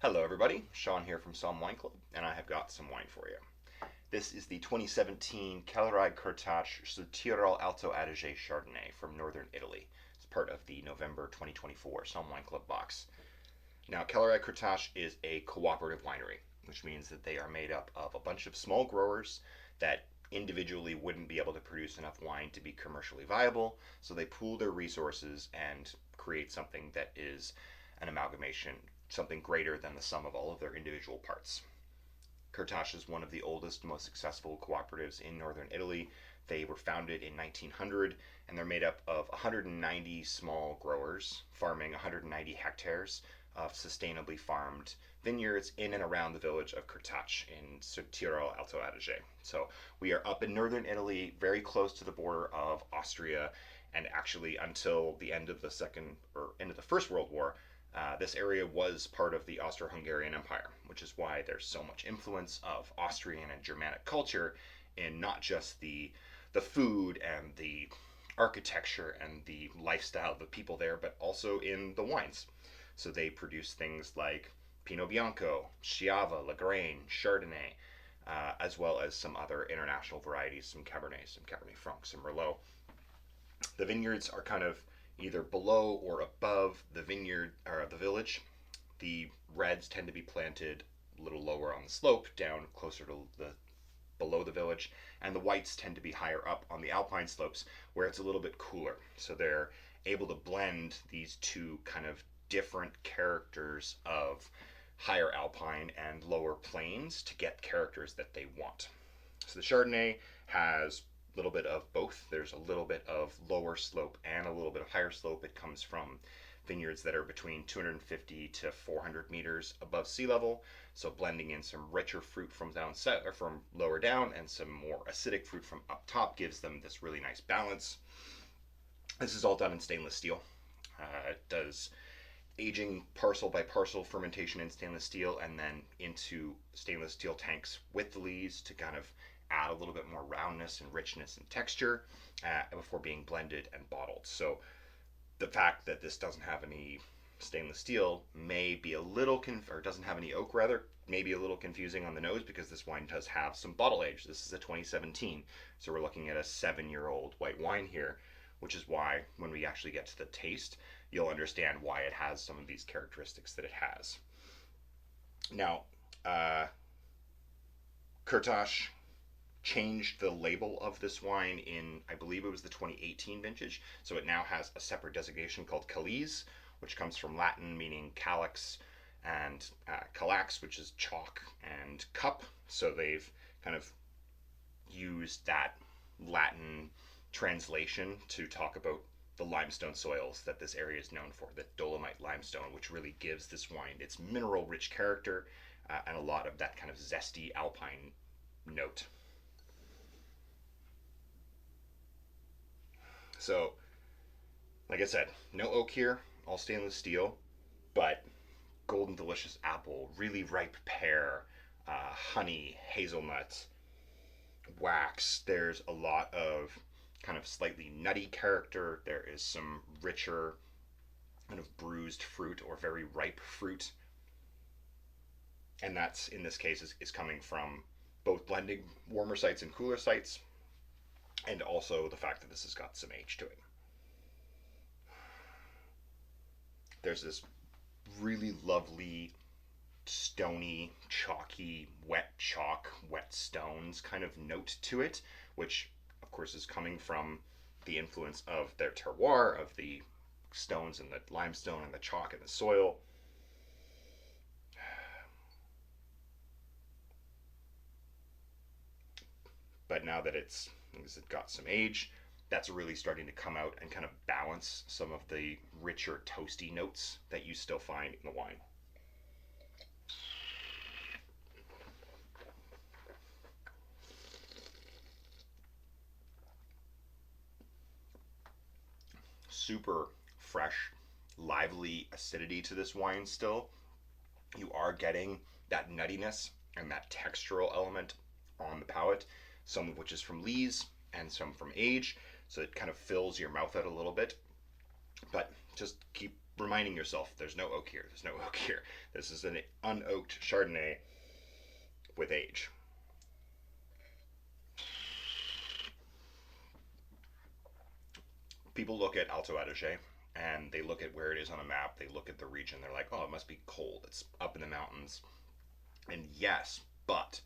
Hello everybody, Sean here from Somm Wine Club, and I have got some wine for you. This is the 2017 Kellerei Kurtatsch Südtirol-Alto Adige Chardonnay from northern Italy. It's part of the November 2024 Somm Wine Club box. Now, Kellerei Kurtatsch is a cooperative winery, which means that they are made up of a bunch of small growers that individually wouldn't be able to produce enough wine to be commercially viable, so they pool their resources and create something that is an amalgamation, something greater than the sum of all of their individual parts. Kurtatsch is one of the oldest, most successful cooperatives in northern Italy. They were founded in 1900, and they're made up of 190 small growers farming 190 hectares of sustainably farmed vineyards in and around the village of Kurtatsch in Südtirol-Alto Adige. So we are up in northern Italy, very close to the border of Austria, and actually until the end of the First World War, this area was part of the Austro-Hungarian Empire, which is why there's so much influence of Austrian and Germanic culture in not just the food and the architecture and the lifestyle of the people there, but also in the wines. So they produce things like Pinot Bianco, Chiava, Lagrange, Chardonnay, as well as some other international varieties, some Cabernet Franc, some Merlot. The vineyards are kind of either below or above the vineyard or the village. The reds tend to be planted a little lower on the slope, down closer to the below the village, and the whites tend to be higher up on the alpine slopes where it's a little bit cooler. So they're able to blend these two kind of different characters of higher alpine and lower plains to get characters that they want. So the Chardonnay has a little bit of both. There's a little bit of lower slope and a little bit of higher slope. It comes from vineyards that are between 250 to 400 meters above sea level, so blending in some richer fruit from from lower down and some more acidic fruit from up top gives them this really nice balance. This is all done in stainless steel. It does aging parcel by parcel fermentation in stainless steel and then into stainless steel tanks with the lees to kind of add a little bit more roundness and richness and texture before being blended and bottled. So the fact that this doesn't have any stainless steel may be a little or doesn't have any oak rather, may be a little confusing on the nose because this wine does have some bottle age. This is a 2017, so we're looking at a 7-year-old white wine here, which is why when we actually get to the taste, you'll understand why it has some of these characteristics that it has. Now, Kurtatsch changed the label of this wine in, I believe it was the 2018 vintage, so it now has a separate designation called Caliz, which comes from Latin meaning calyx, and calax, which is chalk, and cup. So they've kind of used that Latin translation to talk about the limestone soils that this area is known for, the dolomite limestone, which really gives this wine its mineral rich character and a lot of that kind of zesty alpine note. So, like I said, no oak here, all stainless steel, but golden delicious apple, really ripe pear, honey, hazelnut, wax. There's a lot of kind of slightly nutty character. There is some richer kind of bruised fruit or very ripe fruit. And that's, in this case, is coming from both blending warmer sites and cooler sites, and also the fact that this has got some age to it. There's this really lovely, stony, chalky, wet chalk, wet stones kind of note to it, which of course is coming from the influence of their terroir, of the stones and the limestone and the chalk and the soil. But now that it's got some age, that's really starting to come out and kind of balance some of the richer toasty notes that you still find in the wine. Super fresh, lively acidity to this wine still. You are getting that nuttiness and that textural element on the palate, some of which is from lees and some from age, so it kind of fills your mouth out a little bit. But just keep reminding yourself there's no oak here. There's no oak here. This is an unoaked Chardonnay with age. People look at Alto Adige and they look at where it is on a map. They look at the region. They're like, oh, it must be cold. It's up in the mountains. And yes, but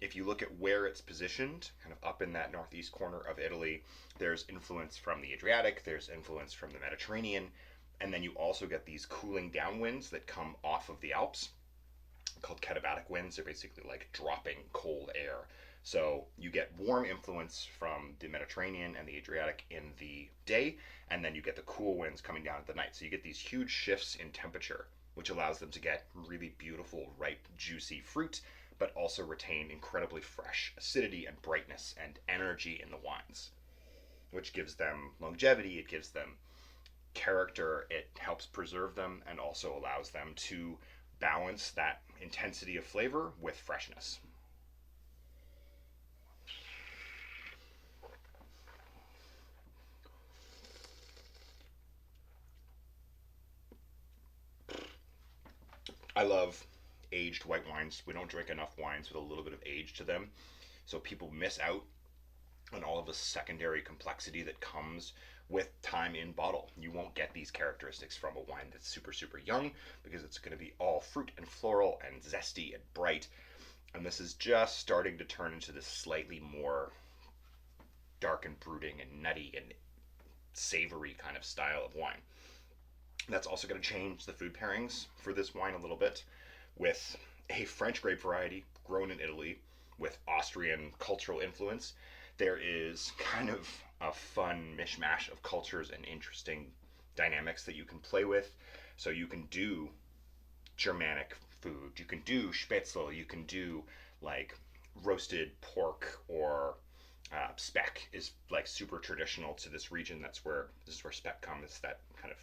if you look at where it's positioned, kind of up in that northeast corner of Italy, there's influence from the Adriatic, there's influence from the Mediterranean, and then you also get these cooling down winds that come off of the Alps, called katabatic winds. They're basically like dropping cold air. So you get warm influence from the Mediterranean and the Adriatic in the day, and then you get the cool winds coming down at the night. So you get these huge shifts in temperature, which allows them to get really beautiful, ripe, juicy fruit, but also retain incredibly fresh acidity and brightness and energy in the wines, which gives them longevity, it gives them character, it helps preserve them, and also allows them to balance that intensity of flavor with freshness. I love aged white wines. We don't drink enough wines with a little bit of age to them, so people miss out on all of the secondary complexity that comes with time in bottle. You won't get these characteristics from a wine that's super, super young because it's going to be all fruit and floral and zesty and bright. And this is just starting to turn into this slightly more dark and brooding and nutty and savory kind of style of wine. That's also going to change the food pairings for this wine a little bit with a French grape variety grown in Italy with Austrian cultural influence. There is kind of a fun mishmash of cultures and interesting dynamics that you can play with. So you can do Germanic food, you can do spätzle, you can do like roasted pork or speck is like super traditional to this region. This is where speck comes, that kind of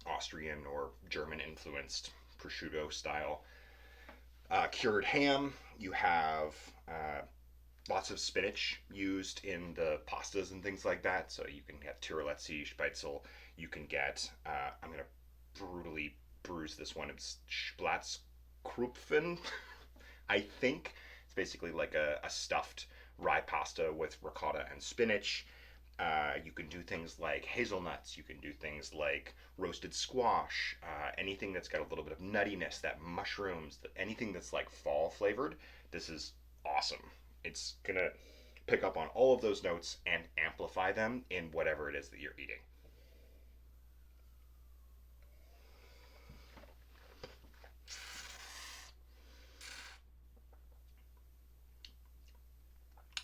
Austrian or German influenced prosciutto style. Cured ham, you have lots of spinach used in the pastas and things like that. So you can get tirolesi, spätzle. You can get, I'm going to brutally bruise this one. It's Splatzkrupfen, I think. It's basically like a stuffed rye pasta with ricotta and spinach. You can do things like hazelnuts. You can do things like roasted squash. Anything that's got a little bit of nuttiness, that mushrooms, anything that's like fall flavored. This is awesome. It's gonna pick up on all of those notes and amplify them in whatever it is that you're eating.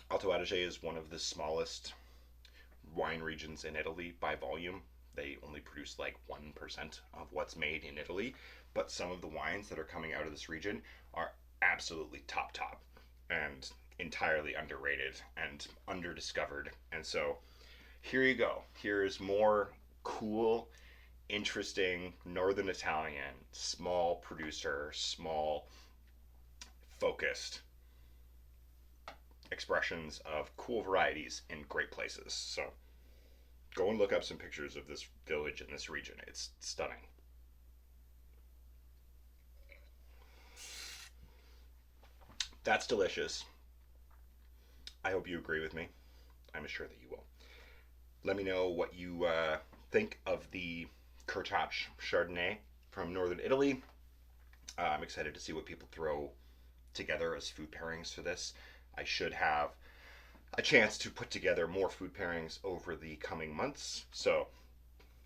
Alto Adige is one of the smallest wine regions in Italy by volume. They only produce like 1% of what's made in Italy, but some of the wines that are coming out of this region are absolutely top and entirely underrated and underdiscovered. And so here you go. Here's more cool, interesting Northern Italian, small producer, small focused expressions of cool varieties in great places. So go and look up some pictures of this village in this region. It's stunning. That's delicious. I hope you agree with me. I'm sure that you will. Let me know what you think of the Kurtatsch Chardonnay from Northern Italy. I'm excited to see what people throw together as food pairings for this. I should have a chance to put together more food pairings over the coming months, so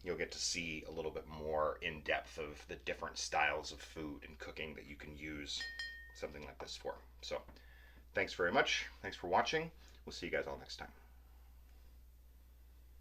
you'll get to see a little bit more in depth of the different styles of food and cooking that you can use something like this for. So thanks very much. Thanks for watching. We'll see you guys all next time.